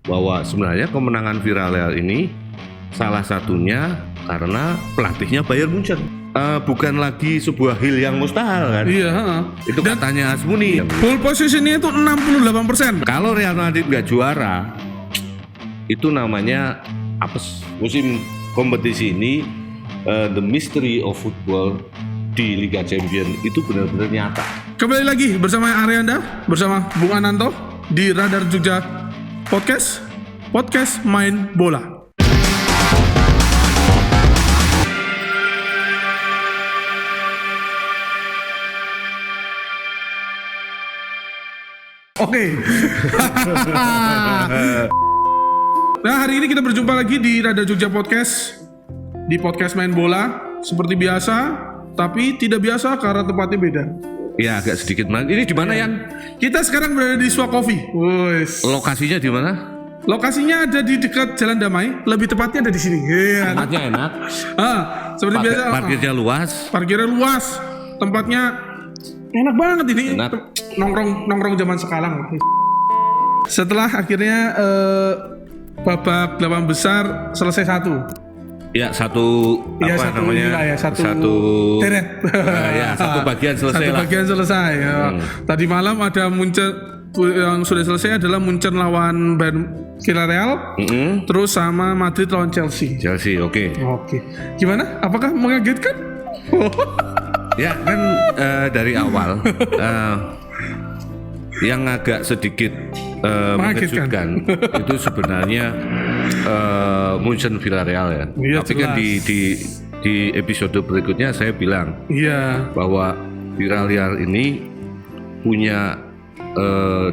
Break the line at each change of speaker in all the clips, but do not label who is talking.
bahwa sebenarnya kemenangan Villarreal ini salah satunya karena pelatihnya Bayern Munchen. Bukan lagi sebuah hal yang mustahil kan?
Iya.
Itu katanya Asmuni.
Pole positionnya itu 68%.
Kalau Real Madrid nggak juara, itu namanya apes. Musim kompetisi ini, the mystery of football di Liga Champions itu benar-benar nyata.
Kembali lagi bersama Arianda, bersama Bung Ananto di Radar Jogja Podcast Main Bola. Oke. Nah, hari ini kita berjumpa lagi di Radar Jogja di podcast Main Bola seperti biasa, tapi tidak biasa karena tempatnya beda.
Ya, agak sedikit menarik. Ini di mana yang?
Kita sekarang berada di Swak Coffee.
Lokasinya di mana?
Lokasinya ada di dekat Jalan Damai, lebih tepatnya ada di sini.
Tempatnya enak.
Seperti biasa.
Parkirnya luas.
Parkirnya luas. Tempatnya enak banget ini.
Enak.
Nongkrong zaman sekarang. Setelah akhirnya babak 8 besar selesai satu.
Ya, satu
deret.
Satu bagian selesai
Satu
lah.
bagian selesai. Ya. Tadi malam ada Munchen yang sudah selesai adalah Munchen lawan Villarreal, terus sama Madrid lawan Chelsea.
Oke.
Gimana? Apakah mengagetkan?
Ya kan dari awal yang agak sedikit mengejutkan itu sebenarnya Munchen Villarreal ya.
Iya,
tapi kan di episode berikutnya saya bilang bahwa Villarreal ini punya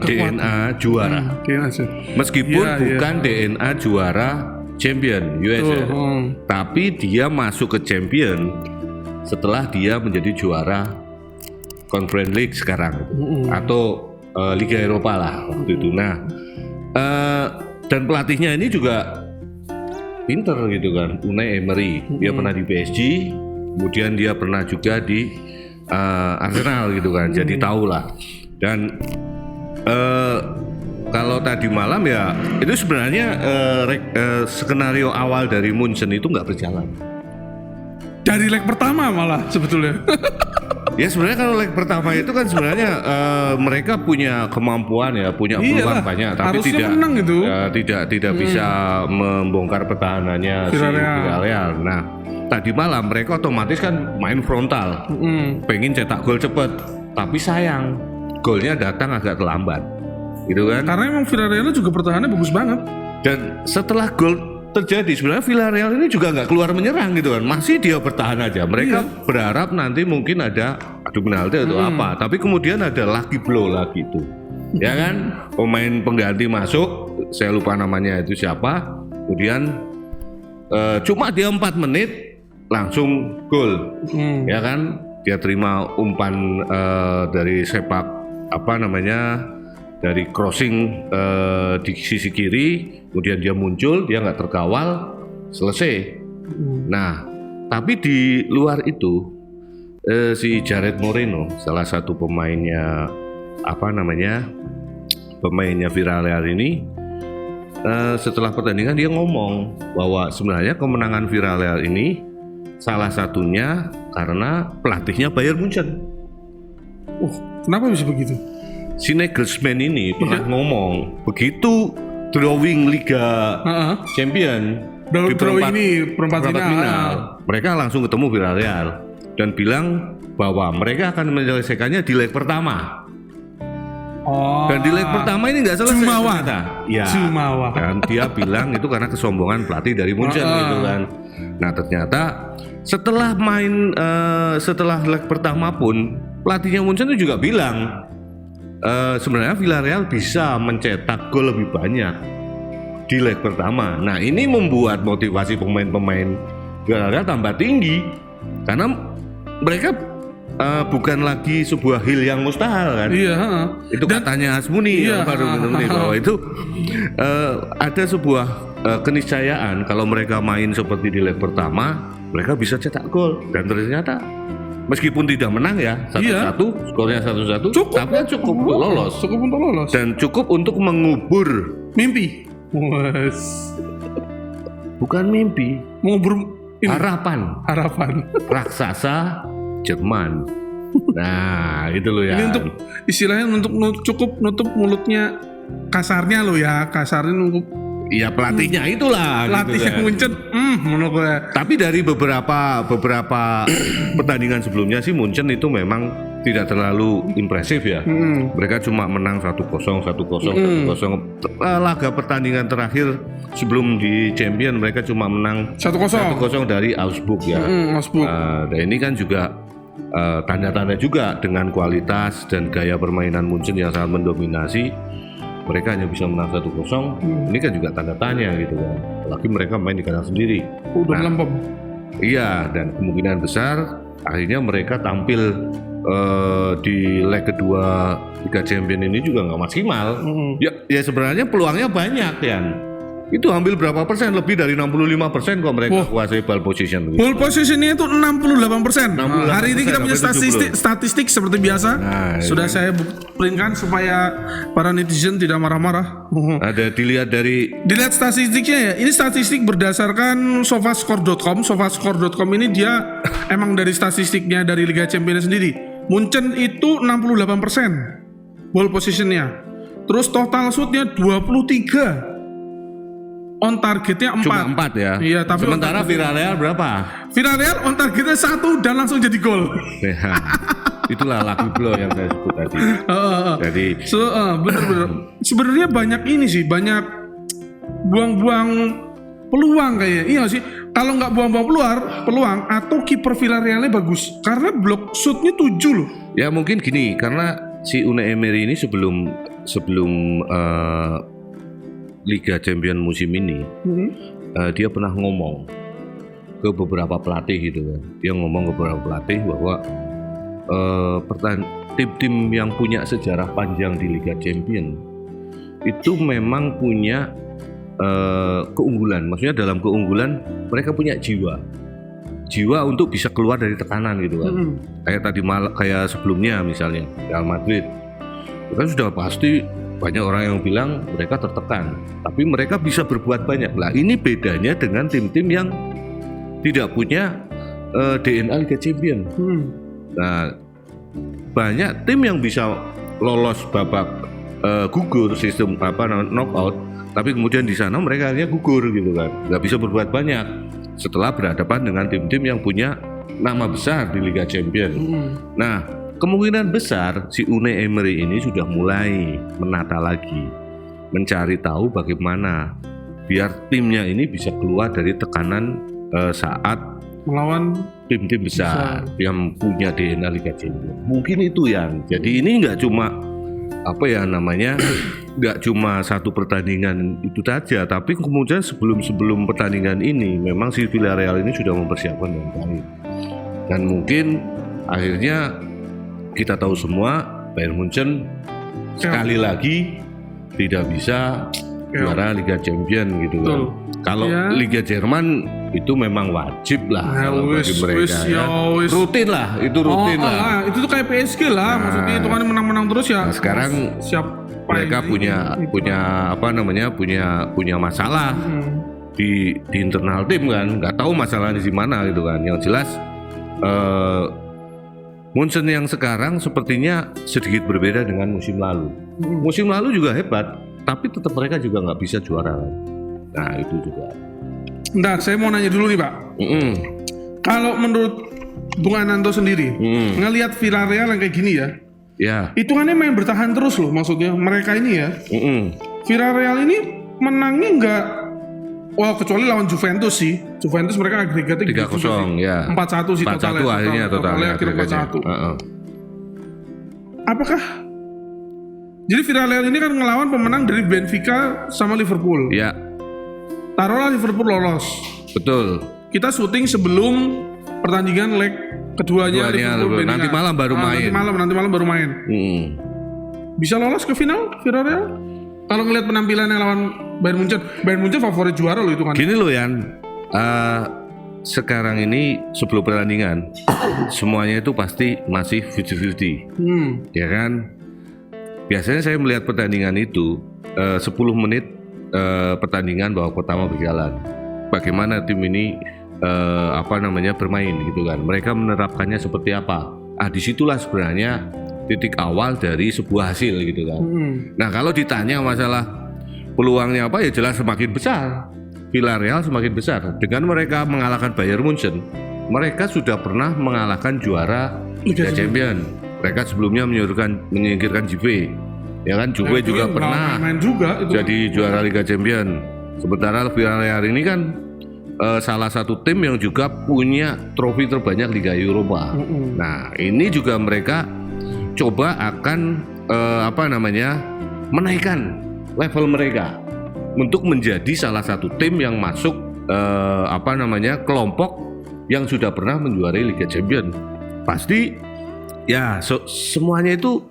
DNA juara. Meskipun bukan DNA juara Champion US ya. Tapi dia masuk ke Champion setelah dia menjadi juara Conference League sekarang atau Liga Eropa lah waktu itu. Nah, dan pelatihnya ini juga pinter gitu kan, Unai Emery. Dia pernah di PSG, kemudian dia pernah juga di Arsenal gitu kan. Jadi tahu lah. Dan kalau tadi malam ya itu sebenarnya skenario awal dari Munchen itu nggak berjalan.
Dari leg pertama malah sebetulnya.
Ya sebenarnya kalau leg pertama itu kan sebenarnya mereka punya kemampuan ya, punya peluang banyak, tapi tidak bisa membongkar pertahanannya Villarreal. Nah, tadi malam mereka otomatis kan main frontal, pengen cetak gol cepet, tapi sayang golnya datang agak terlambat, gitu kan?
Karena emang Villarreal juga pertahanannya bagus banget. Dan
setelah gol terjadi sebenarnya Villarreal ini juga nggak keluar menyerang gitu kan, masih dia bertahan aja. Mereka berharap nanti mungkin ada adu penalti atau apa, tapi kemudian ada lucky blow lagi itu, ya kan? Pemain pengganti masuk, saya lupa namanya itu siapa. Kemudian cuma dia 4 menit langsung gol, ya kan? Dia terima umpan dari sepak dari crossing di sisi kiri, kemudian dia muncul, dia nggak terkawal, selesai. Nah, tapi di luar itu si Jared Moreno, salah satu pemainnya Villarreal ini, setelah pertandingan dia ngomong bahwa sebenarnya kemenangan Villarreal ini salah satunya karena pelatihnya Bayern Munchen.
Kenapa bisa begitu?
Si Nagelsmann ini pernah ngomong begitu drawing Liga Champion di perempat final, mereka langsung ketemu Villarreal dan bilang bahwa mereka akan menyelesaikannya di leg pertama. Dan di leg pertama ini nggak selesai ternyata. Dan dia bilang itu karena kesombongan pelatih dari Munchen gitu kan. Nah ternyata setelah leg pertama pun pelatihnya Munchen itu juga bilang sebenarnya Villarreal bisa mencetak gol lebih banyak di leg pertama. Nah ini membuat motivasi pemain-pemain Villarreal tambah tinggi karena mereka bukan lagi sebuah hal yang mustahil kan? Itu katanya Asmuni bahwa itu ada sebuah keniscayaan kalau mereka main seperti di leg pertama mereka bisa cetak gol, dan ternyata meskipun tidak menang ya 1-1, skornya 1-1, tapi cukup untuk lolos. Dan cukup untuk mengubur Bukan mimpi. Harapan. Raksasa Jerman. Nah, itu loh ya.
Ini untuk istilahnya untuk cukup nutup mulutnya kasarnya loh ya. Kasarnya nutup.
Iya pelatihnya itulah.
Pelatihnya
gitu kan.
Munchen. Menurut gue.
Tapi dari beberapa pertandingan sebelumnya sih Munchen itu memang tidak terlalu impresif ya. Mereka cuma menang 1-0. Laga pertandingan terakhir sebelum di Champion mereka cuma menang 1-0 dari Augsburg ya.
Augsburg.
Dan ini kan juga tanda-tanda juga dengan kualitas dan gaya permainan Munchen yang sangat mendominasi. Mereka hanya bisa menang 1-0. Ini kan juga tanda tanya gitu kan. Apalagi mereka main di kandang sendiri.
Udah lempem.
Iya, dan kemungkinan besar akhirnya mereka tampil di leg kedua Liga Champions ini juga nggak maksimal. Ya sebenarnya peluangnya banyak ya. Itu ambil berapa persen? Lebih dari 65% kok mereka kuasai ball position.
Ball positionnya itu 68%. Hari ini kita punya statistik seperti biasa. Sudah saya printkan supaya para netizen tidak marah-marah.
Ada dilihat
statistiknya ya. Ini statistik berdasarkan sofascore.com. Sofascore.com ini dia emang dari statistiknya dari Liga Champions sendiri. Munchen itu 68% ball positionnya. Terus total shootnya 23. On targetnya 4.
Cuma 4 ya.
Iya, tapi
sementara Villarreal berapa?
Villarreal on targetnya 1 dan langsung jadi gol.
Itulah lucky blow yang saya sebut tadi. Jadi
bener-bener. Sebenarnya banyak ini sih, banyak buang-buang peluang kayaknya. Iya sih. Kalau nggak buang-buang peluang atau kiper Villarrealnya bagus. Karena block shootnya 7 loh.
Ya mungkin gini, karena si Unai Emery ini sebelum Liga Champions musim ini, dia pernah ngomong ke beberapa pelatih gitu kan. Dia ngomong ke beberapa pelatih bahwa tim-tim yang punya sejarah panjang di Liga Champions itu memang punya keunggulan. Maksudnya dalam keunggulan mereka punya jiwa untuk bisa keluar dari tekanan gitu kan. Kayak sebelumnya misalnya Real Madrid, itu kan sudah pasti banyak orang yang bilang mereka tertekan, tapi mereka bisa berbuat banyak. Lah ini bedanya dengan tim-tim yang tidak punya DNA Liga Champions. Nah, banyak tim yang bisa lolos babak gugur sistem knockout, tapi kemudian di sana mereka akhirnya gugur gitu kan, nggak bisa berbuat banyak setelah berhadapan dengan tim-tim yang punya nama besar di Liga Champions. Nah, kemungkinan besar si Unai Emery ini sudah mulai menata lagi, mencari tahu bagaimana biar timnya ini bisa keluar dari tekanan saat
melawan
tim-tim besar yang punya DNA Liga Champions. Mungkin itu yang jadi ini nggak cuma nggak cuma satu pertandingan itu saja, tapi kemudian sebelum pertandingan ini memang si Villarreal ini sudah mempersiapkan dengan baik, dan mungkin akhirnya kita tahu semua Bayern Munchen sekali lagi tidak bisa juara Liga Champions gitu kan. Kalau Liga Jerman itu memang wajib lah bagi mereka rutin lah, itu rutin lah.
Itu tuh kayak PSG lah, maksudnya itu kan menang-menang terus ya.
Nah, sekarang mereka punya masalah di internal tim kan, nggak tahu masalahnya di mana gitu kan. Yang jelas Munchen yang sekarang sepertinya sedikit berbeda dengan musim lalu. Musim lalu juga hebat, tapi tetap mereka juga nggak bisa juara. Nah itu juga.
Bentar, saya mau nanya dulu nih Pak. Kalau menurut Bung Ananto sendiri, ngelihat Villarreal yang kayak gini ya, hitungannya main bertahan terus loh, maksudnya mereka ini ya. Villarreal ini menangnya nggak, kecuali lawan Juventus sih. Juventus mereka agregatnya
3-0 ya.
4-1 sih
4-1 totalnya
akhirnya 4-1. Apakah jadi Villarreal ini kan ngelawan pemenang dari Benfica sama Liverpool.
Ya.
Taruhlah Liverpool lolos.
Betul.
Kita syuting sebelum pertandingan leg keduanya Liverpool.
Nanti malam baru main.
Nanti malam baru main. Bisa lolos ke final Villarreal? Kalau ngelihat penampilannya lawan Bayern Munchen favorit juara loh itu kan.
Gini loh Yan, sekarang ini sebelum pertandingan semuanya itu pasti masih 50-50, ya kan? Biasanya saya melihat pertandingan itu 10 menit pertandingan babak pertama berjalan. Bagaimana tim ini bermain gitu kan. Mereka menerapkannya seperti apa? Disitulah sebenarnya titik awal dari sebuah hasil gitu kan. Nah kalau ditanya masalah peluangnya apa, ya jelas semakin besar. Villarreal semakin besar dengan mereka mengalahkan Bayern Munchen. Mereka sudah pernah mengalahkan juara Liga Champions. Mereka sebelumnya menyingkirkan Juve. Ya kan, Juve juga pernah jadi juara Liga Champions. Sementara Villarreal ini kan salah satu tim yang juga punya trofi terbanyak Liga Eropa. Nah, ini juga mereka coba akan menaikkan level mereka untuk menjadi salah satu tim yang masuk kelompok yang sudah pernah menjuarai Liga Champions. Pasti ya semuanya itu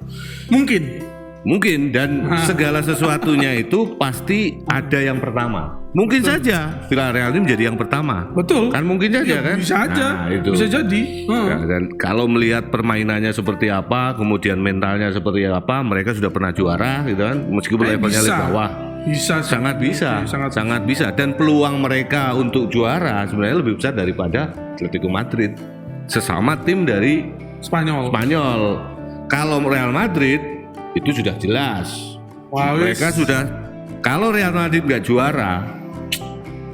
mungkin dan segala sesuatunya itu pasti ada yang pertama. Mungkin saja Villarreal ini menjadi yang pertama.
Betul.
Kan mungkin saja kan?
Bisa aja. Bisa jadi.
Dan kalau melihat permainannya seperti apa, kemudian mentalnya seperti apa, mereka sudah pernah juara gitu kan, meskipun levelnya lebih bawah. Sangat bisa. Dan peluang mereka untuk juara sebenarnya lebih besar daripada Atletico Madrid. Sesama tim dari Spanyol. Kalau Real Madrid itu sudah jelas. Mereka sudah, kalau Real Madrid nggak juara,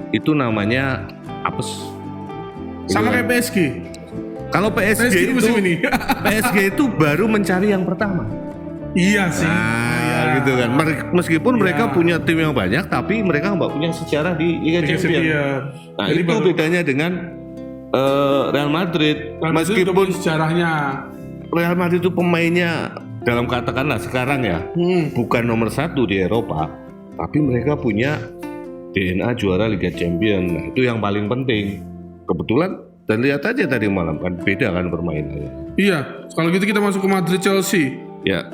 itu namanya apes.
Sama kayak PSG.
Kalau PSG itu baru mencari yang pertama.
Iya sih.
Gitu kan. Meskipun mereka punya tim yang banyak, tapi mereka nggak punya sejarah di Liga Champions. Nah, jadi itu bedanya dengan Real Madrid. Meskipun
sejarahnya
Real Madrid itu pemainnya dalam katakanlah sekarang ya bukan nomor 1 di Eropa, tapi mereka punya DNA juara Liga Champions. Nah, itu yang paling penting. Kebetulan dan lihat aja tadi malam kan beda kan permainannya.
Iya, kalau gitu kita masuk ke Madrid Chelsea.
Ya.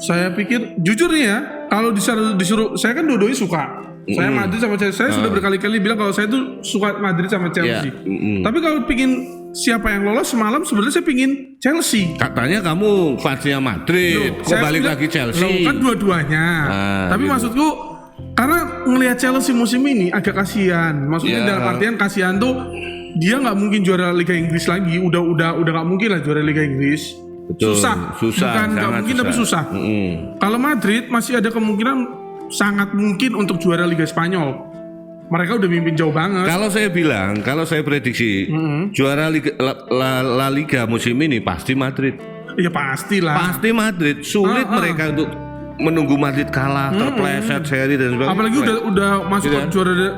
Saya pikir jujur nih ya, kalau disuruh saya kan dua-duanya suka. Saya Madrid sama Chelsea. Saya sudah berkali-kali bilang kalau saya tuh suka Madrid sama Chelsea. Tapi kalau pingin siapa yang lolos semalam, sebenarnya saya pingin Chelsea.
Katanya kamu fansnya Madrid, kok balik lagi Chelsea?
Kan dua-duanya. Tapi maksudku karena ngelihat Chelsea musim ini agak kasihan. Maksudnya dalam artian kasihan tuh dia nggak mungkin juara Liga Inggris lagi. Udah nggak mungkin lah juara Liga Inggris.
Betul, susah.
Bukan nggak mungkin tapi susah. Kalau Madrid masih ada kemungkinan sangat mungkin untuk juara Liga Spanyol. Mereka udah mimpin jauh banget.
Kalau saya prediksi juara La Liga musim ini pasti Madrid.
Ya pastilah.
Pasti Madrid. Sulit mereka untuk menunggu Madrid kalah, terpleset seri dan sebagainya.
Apalagi udah masuk ke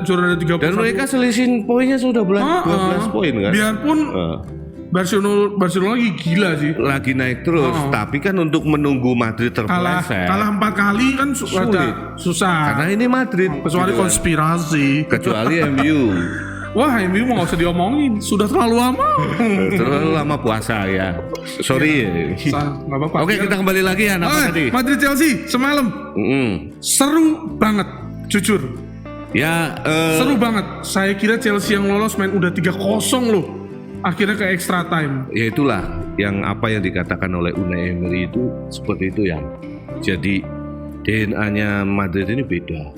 juara 30.
Dan mereka selisih poinnya sudah 12 poin kan.
Biarpun Barcelona lagi gila sih.
Lagi naik terus, tapi kan untuk menunggu Madrid terpleset.
Kalah 4 kali kan sulit. Susah.
Karena ini Madrid.
Kecuali konspirasi.
Kecuali MU.
Wah, MU mau nggak usah diomongin, sudah terlalu lama.
Terlalu lama puasa ya. Sorry.
Nggak apa-apa.
Oke, kita kembali lagi ya. Tadi?
Madrid Chelsea semalam seru banget, jujur.
Ya,
seru banget. Saya kira Chelsea yang lolos main udah 3-0 loh. Akhirnya ke extra time.
Ya itulah yang apa yang dikatakan oleh Unai Emery itu seperti itu ya. Jadi DNA-nya Madrid ini beda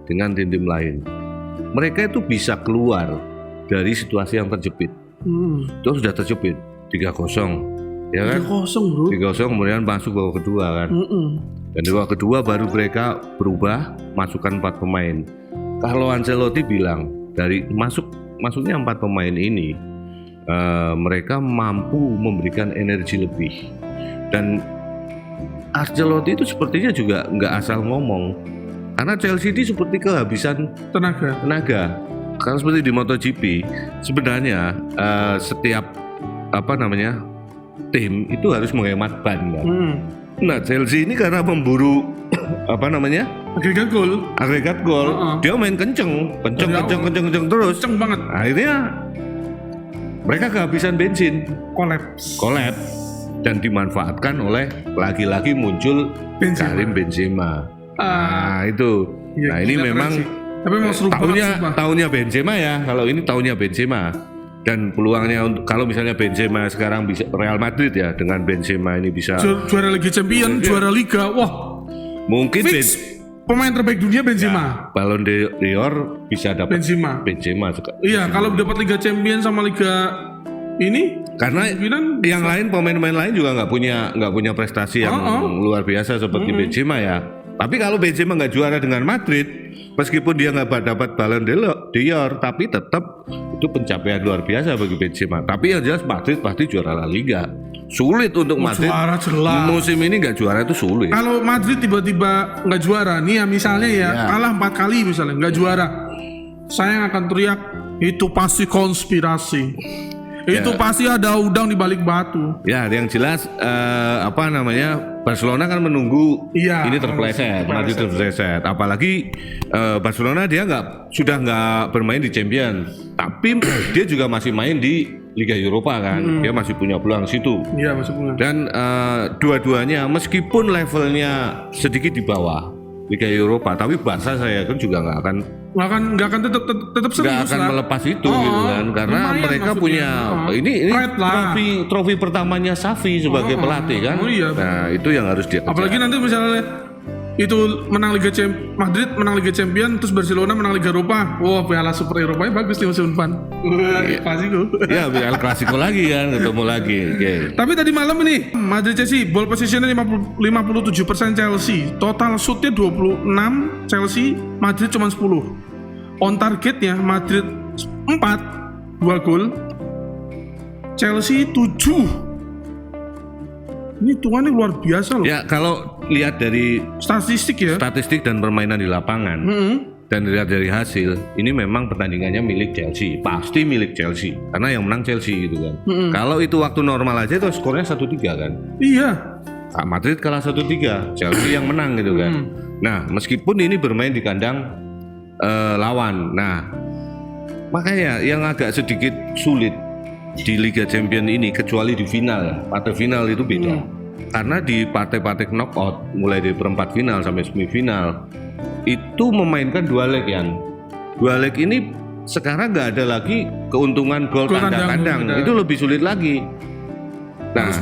dengan tim-tim lain. Mereka itu bisa keluar dari situasi yang terjepit. Itu sudah terjepit 3-0, ya kan?
3-0 bro.
3-0 kemudian masuk babak kedua kan. Dan di babak kedua baru mereka berubah, masukkan 4 pemain. Carlo Ancelotti bilang dari masuknya 4 pemain ini, mereka mampu memberikan energi lebih. Dan Ancelotti itu sepertinya juga nggak asal ngomong. Karena Chelsea ini seperti kehabisan tenaga. Karena seperti di MotoGP, sebenarnya setiap tim itu harus menghemat ban kan. Nah, Chelsea ini karena memburu agregat gol, dia main kenceng terus.
Kenceng banget.
Akhirnya mereka kehabisan bensin, kolaps dan dimanfaatkan oleh lagi-lagi muncul Karim Benzema. Nah itu, ya, ini memang tahunnya Benzema ya. Kalau ini tahunnya Benzema dan peluangnya untuk kalau misalnya Benzema sekarang bisa Real Madrid ya dengan Benzema ini bisa
juara Liga Champions, juara Liga, wah
mungkin
pemain terbaik dunia Benzema.
Ya, Ballon d'Or bisa dapat Benzema juga.
Iya, kalau dapat Liga Champions sama Liga ini
karena yang lain pemain-pemain lain juga nggak punya prestasi yang luar biasa seperti Benzema ya. Tapi kalau Benzema nggak juara dengan Madrid, meskipun dia nggak dapat Ballon d'Or, tapi tetap itu pencapaian luar biasa bagi Benzema. Tapi yang jelas Madrid pasti juara La Liga. Sulit untuk Madrid
juara jelas.
Musim ini nggak juara itu sulit.
Kalau Madrid tiba-tiba nggak juara, nih ya misalnya kalah 4 kali misalnya nggak juara, saya yang akan teriak itu pasti konspirasi. Itu pasti ada udang di balik batu. Ya,
yang jelas Barcelona kan menunggu ini terpeleset, Madrid terpeleset. Apalagi Barcelona dia sudah nggak bermain di Champions, tapi dia juga masih main di Liga Eropa kan, dia masih punya peluang situ.
Iya, masih punya.
Dan dua-duanya meskipun levelnya sedikit di bawah Liga Eropa, tapi Barca saya kan juga nggak akan serius melepas itu gitu kan, karena mereka punya ini trofi pertamanya Xavi sebagai pelatih kan. Nah itu yang harus dia.
Apalagi nanti misalnya itu menang Madrid menang Liga Champions, terus Barcelona menang Liga Eropa. Wah, Piala Super Eropa bagus di musim depan. Klasiko.
Ya, Piala Klasiko lagi kan, ketemu lagi.
Tapi tadi malam ini Madrid Chelsea ball positionnya 57% Chelsea, total shootnya 26 Chelsea, Madrid cuma 10. On targetnya Madrid 4 2 gol, Chelsea 7. Ini tuannya luar biasa loh.
Ya, kalau lihat dari statistik dan permainan di lapangan, dan dilihat dari hasil, ini memang pertandingannya milik Chelsea, pasti milik Chelsea, karena yang menang Chelsea gitu kan. Kalau itu waktu normal aja itu skornya 1-3 kan.
Iya.
Madrid kalah 1-3, Chelsea yang menang gitu kan. Nah, meskipun ini bermain di kandang lawan, nah makanya yang agak sedikit sulit di Liga Champions ini, kecuali di final, partai final itu beda. Karena di partai-partai knockout mulai dari perempat final sampai semifinal itu memainkan 2 leg yang 2 leg ini sekarang nggak ada lagi keuntungan gol kandang-kandang, itu lebih sulit lagi. Nah,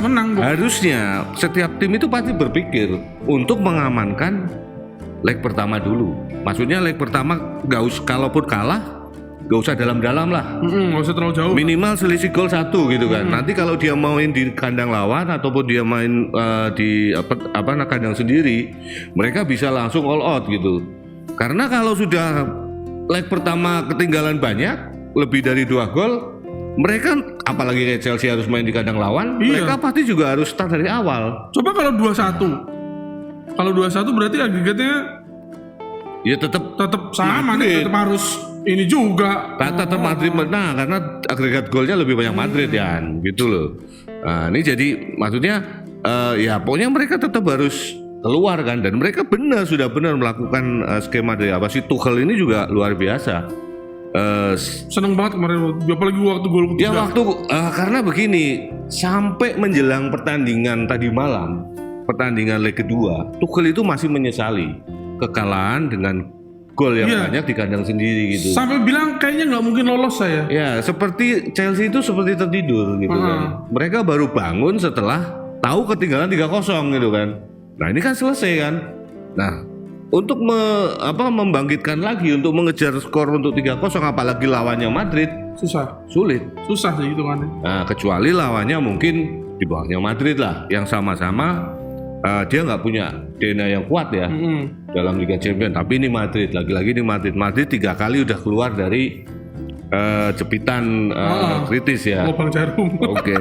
harusnya setiap tim itu pasti berpikir untuk mengamankan leg pertama dulu. Maksudnya leg pertama nggak usah, kalaupun kalah gak usah dalam-dalam lah,
gak usah terlalu jauh.
Minimal selisih gol 1 gitu kan. Nanti kalau dia main di kandang lawan ataupun dia main di kandang sendiri, mereka bisa langsung all out gitu. Karena kalau sudah leg pertama ketinggalan banyak, lebih dari 2 gol, mereka apalagi kayak Chelsea harus main di kandang lawan, mereka pasti juga harus start dari awal.
Coba kalau 2-1. Kalau 2-1 berarti agregatnya
ya tetap
sama nih, tetap harus ini juga.
Tetap Madrid menang karena agregat golnya lebih banyak Madrid ya, gitu loh. Nah, ini jadi maksudnya ya pokoknya mereka tetap harus keluar kan, dan mereka sudah benar melakukan skema dari si Tuchel ini juga luar biasa.
Seneng banget kemarin, apalagi waktu gol ketiga.
Ya karena begini, sampai menjelang pertandingan tadi malam, pertandingan leg kedua, Tuchel itu masih menyesali kekalahan dengan gol yang banyak di kandang sendiri gitu.
Sampai bilang kayaknya nggak mungkin lolos saya.
Ya, seperti Chelsea itu seperti tertidur gitu kan. Mereka baru bangun setelah tahu ketinggalan 3-0 gitu kan. Nah, ini kan selesai kan. Nah, untuk membangkitkan lagi, untuk mengejar skor untuk 3-0 apalagi lawannya Madrid, sulit.
Susah sih itu kan.
Nah, kecuali lawannya mungkin di bawahnya Madrid lah, yang sama-sama dia nggak punya DNA yang kuat ya dalam Liga Champions. Tapi ini Madrid, lagi-lagi ini Madrid 3 kali udah keluar dari jepitan kritis ya.
Lubang jarum.
Oke.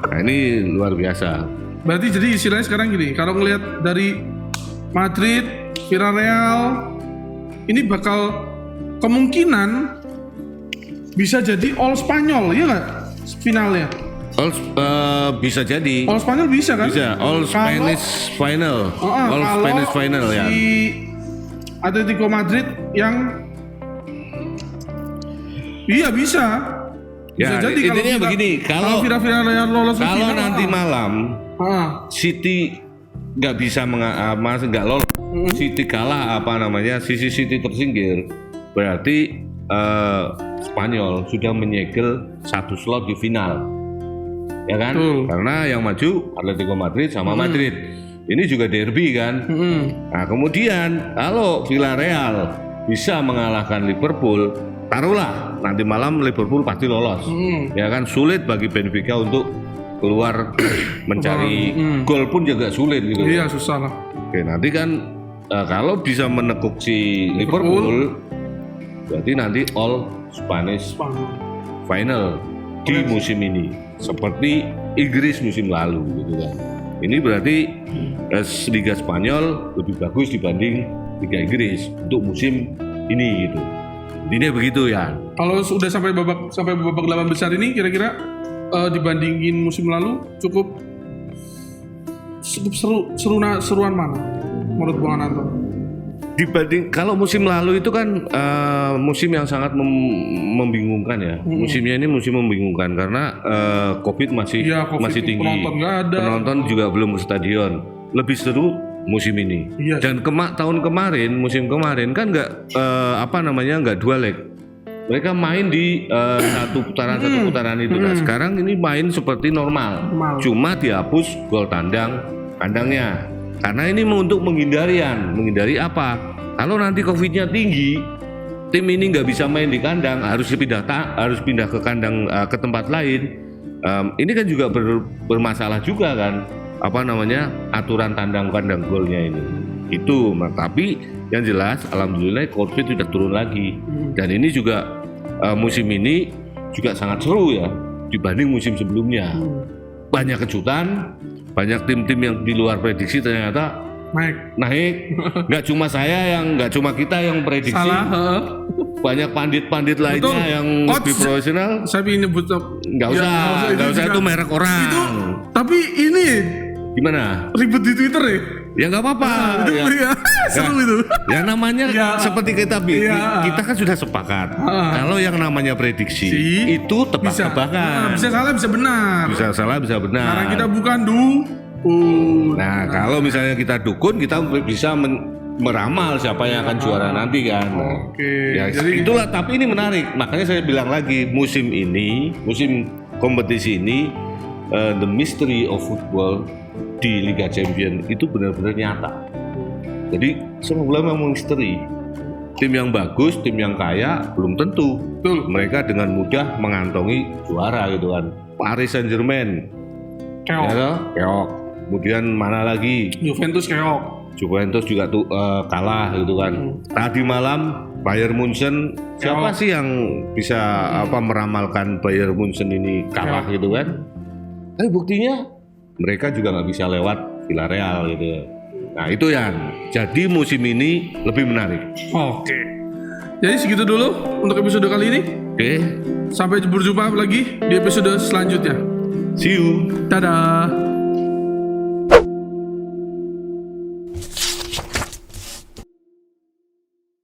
Nah, ini luar biasa.
Berarti jadi istilahnya sekarang gini, kalau ngelihat dari Madrid, Villarreal, ini bakal kemungkinan bisa jadi all Spanyol, ya nggak finalnya?
Bisa jadi.
All Spanyol bisa kan?
Bisa. All Spanish final. All Spanish final ya.
Si Atletico Madrid yang bisa.
Ya,
bisa jadi
intinya begini, kalau
Villarreal lolos ke
kalau
final,
nanti malam City nggak bisa nggak lolos, City kalah sisi City tersingkir, berarti Spanyol sudah menyegel 1 slot di final. Ya kan? Karena yang maju Atletico Madrid sama Madrid. Ini juga derby kan. Nah kemudian kalau Villarreal bisa mengalahkan Liverpool, taruhlah nanti malam Liverpool pasti lolos. Ya kan, sulit bagi Benfica untuk keluar mencari gol pun juga sulit gitu.
Iya, susah lah.
Oke, nanti kan kalau bisa menekuk si Liverpool, berarti nanti all Spanish final di musim ini seperti Inggris musim lalu gitu kan. Ini berarti Liga Spanyol lebih bagus dibanding Liga Inggris untuk musim ini gitu. Intinya begitu ya.
Kalau sudah sampai babak 8 besar ini kira-kira dibandingin musim lalu cukup seruan mana menurut Bang Ananto?
Dibanding kalau musim lalu itu kan musim yang sangat membingungkan ya. Musimnya ini musim membingungkan karena COVID masih tinggi. Penonton juga belum ke stadion. Lebih seru musim ini. Iya. Dan musim kemarin kan nggak dua leg. Mereka main di satu putaran itu. Nah, sekarang ini main seperti normal. Cuma dihapus gol kandangnya. Karena ini untuk menghindari apa? Kalau nanti COVID-nya tinggi, tim ini nggak bisa main di kandang, harus pindah ke kandang ke tempat lain. Ini kan juga bermasalah juga kan? Aturan kandang golnya ini. Itu, tapi yang jelas, alhamdulillah COVID sudah turun lagi. Dan ini juga musim ini juga sangat seru ya dibanding musim sebelumnya. Banyak kejutan. Banyak tim-tim yang di luar prediksi ternyata naik. Nggak cuma kita yang prediksi. Salah. Banyak pandit-pandit lainnya yang lebih profesional.
Saya ingin nyebut
nggak usah itu merek orang.
Tapi ini
gimana?
Ribet di Twitter ya?
Ya nggak apa-apa.
Seru itu.
Ya namanya seperti kita kan sudah sepakat. Kalau yang namanya prediksi itu tebak-tebakan.
Bisa salah bisa benar.
Bisa salah bisa benar.
Karena kita bukan dukun.
Nah kalau misalnya kita dukun, kita bisa meramal siapa yang akan juara nanti kan.
Oke.
Ya, jadi itulah. Tapi ini menarik. Makanya saya bilang lagi, musim kompetisi ini, the mystery of football di Liga Champions itu benar-benar nyata. Jadi semua memang misteri. Tim yang bagus, tim yang kaya belum tentu. Betul. Mereka dengan mudah mengantongi juara gitu kan. Paris Saint-Germain keok. Kemudian mana lagi?
Juventus keok.
Juventus juga tuh kalah gitu kan. Tadi malam Bayern Munchen, siapa sih yang bisa meramalkan Bayern Munchen ini kalah gitu kan? Tapi buktinya mereka juga nggak bisa lewat Villarreal gitu. Nah itu yang jadi musim ini lebih menarik.
Oke. Jadi segitu dulu untuk episode kali ini.
Oke.
Sampai berjumpa lagi di episode selanjutnya.
See you.
Dadah.